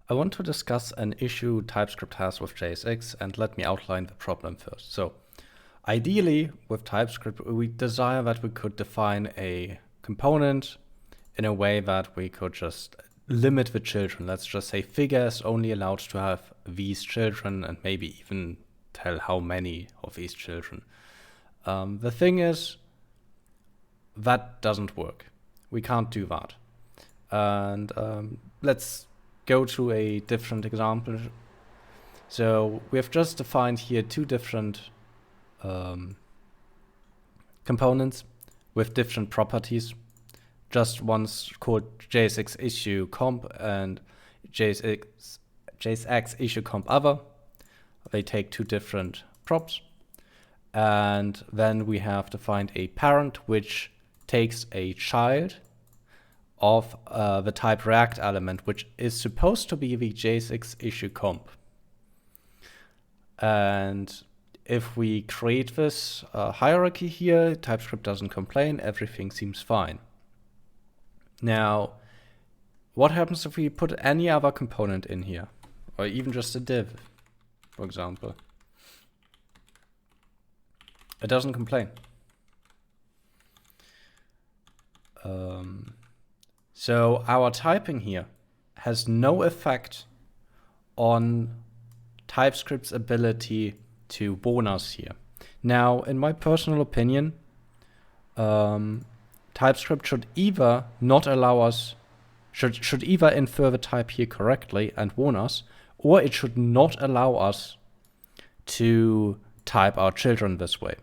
I want to discuss an issue TypeScript has with JSX, and let me outline the problem first. So, ideally, with TypeScript, we desire that we could define a component in a way that we could just limit the children. Let's just say figure is only allowed to have these children, and maybe even tell how many of these children. The thing is, that doesn't work. We can't do that. And let's go to a different example. So we have just defined here two different components with different properties. Just one's called JSX issue comp and JSX issue comp other. They take two different props. And then we have defined a parent which takes a child of the type React element, which is supposed to be the JSX issue comp. And if we create this hierarchy here, TypeScript doesn't complain, everything seems fine. Now, what happens if we put any other component in here? Or even just a div, for example. It doesn't complain. So our typing here has no effect on TypeScript's ability to warn us here. Now, in my personal opinion, TypeScript should either not allow us, should either infer the type here correctly and warn us, or it should not allow us to type our children this way.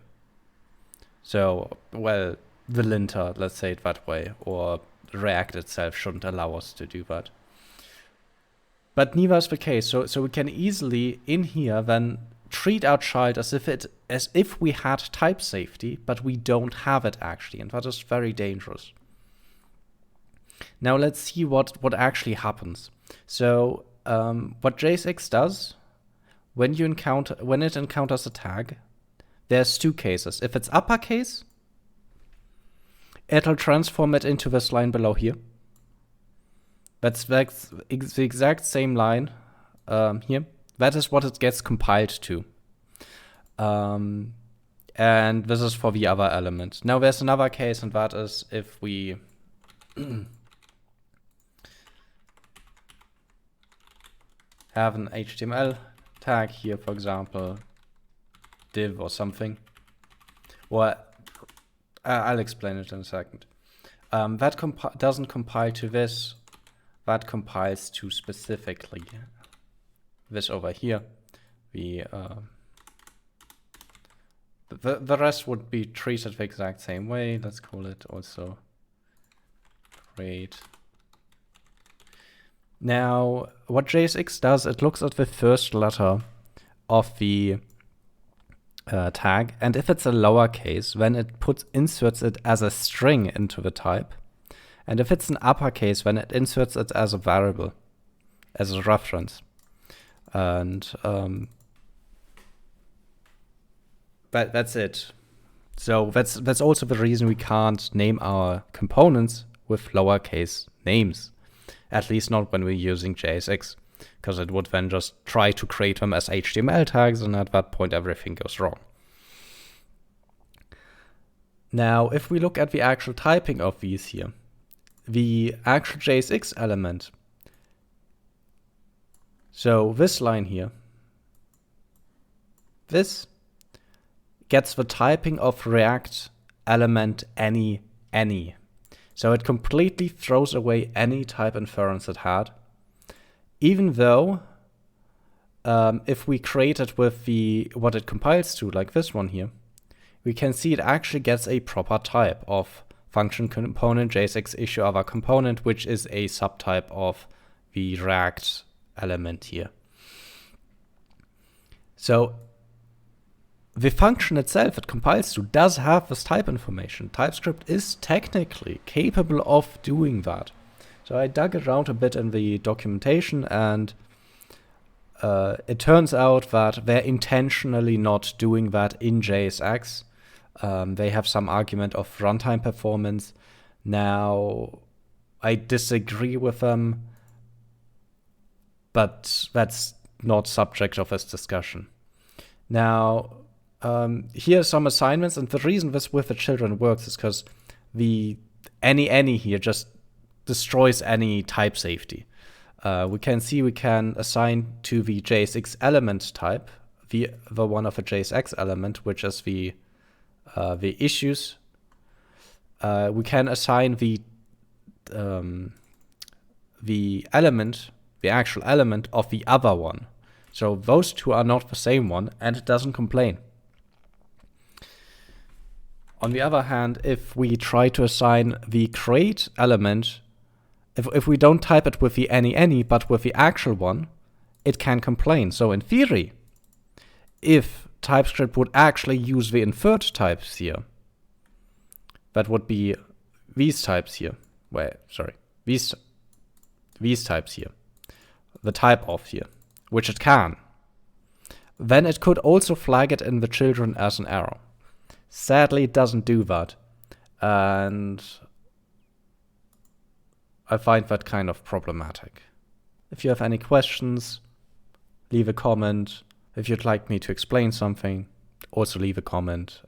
So, well, the linter, let's say it that way, or React itself shouldn't allow us to do that. But neither is the case. So we can easily in here then treat our child as if we had type safety, but we don't have it actually, and that is very dangerous. Now let's see what actually happens. So what JSX does when it encounters a tag, there's two cases. If it's uppercase, it'll transform it into this line below here. That's the exact same line here. That is what it gets compiled to. And this is for the other element. Now there's another case, and that is if we have an HTML tag here, for example, div or something. Or I'll explain it in a second. That doesn't compile to this. That compiles to specifically this over here. The rest would be treated the exact same way. Let's call it also create. Now, what JSX does, it looks at the first letter of the tag, and if it's a lowercase, then it inserts it as a string into the type. And if it's an uppercase, then it inserts it as a variable, as a reference. And that's it. So that's also the reason we can't name our components with lowercase names, at least not when we're using JSX, because it would then just try to create them as HTML tags, and at that point everything goes wrong. Now, if we look at the actual typing of these here, the actual JSX element, so this line here, this gets the typing of React element any. So it completely throws away any type inference it had, even though if we create it with what it compiles to, like this one here, we can see it actually gets a proper type of function component JSX issue other component, which is a subtype of the React element here. So the function itself it compiles to does have this type information. TypeScript is technically capable of doing that. So I dug around a bit in the documentation, and it turns out that they're intentionally not doing that in JSX. They have some argument of runtime performance. Now, I disagree with them. but that's not subject of this discussion. Now, here are some assignments, and the reason this with the children works is because the any here just destroys any type safety. We can see we can assign to the JSX element type the one of a JSX element, which is the issues. We can assign the element, the actual element of the other one. So those two are not the same one, and it doesn't complain. On the other hand, if we try to assign the create element, if we don't type it with the any, but with the actual one, it can complain. So in theory, if TypeScript would actually use the inferred types here, that would be these types here. These types here. The type of here, which it can. Then it could also flag it in the children as an error. Sadly, it doesn't do that. And I find that kind of problematic. If you have any questions, leave a comment. If you'd like me to explain something, also leave a comment.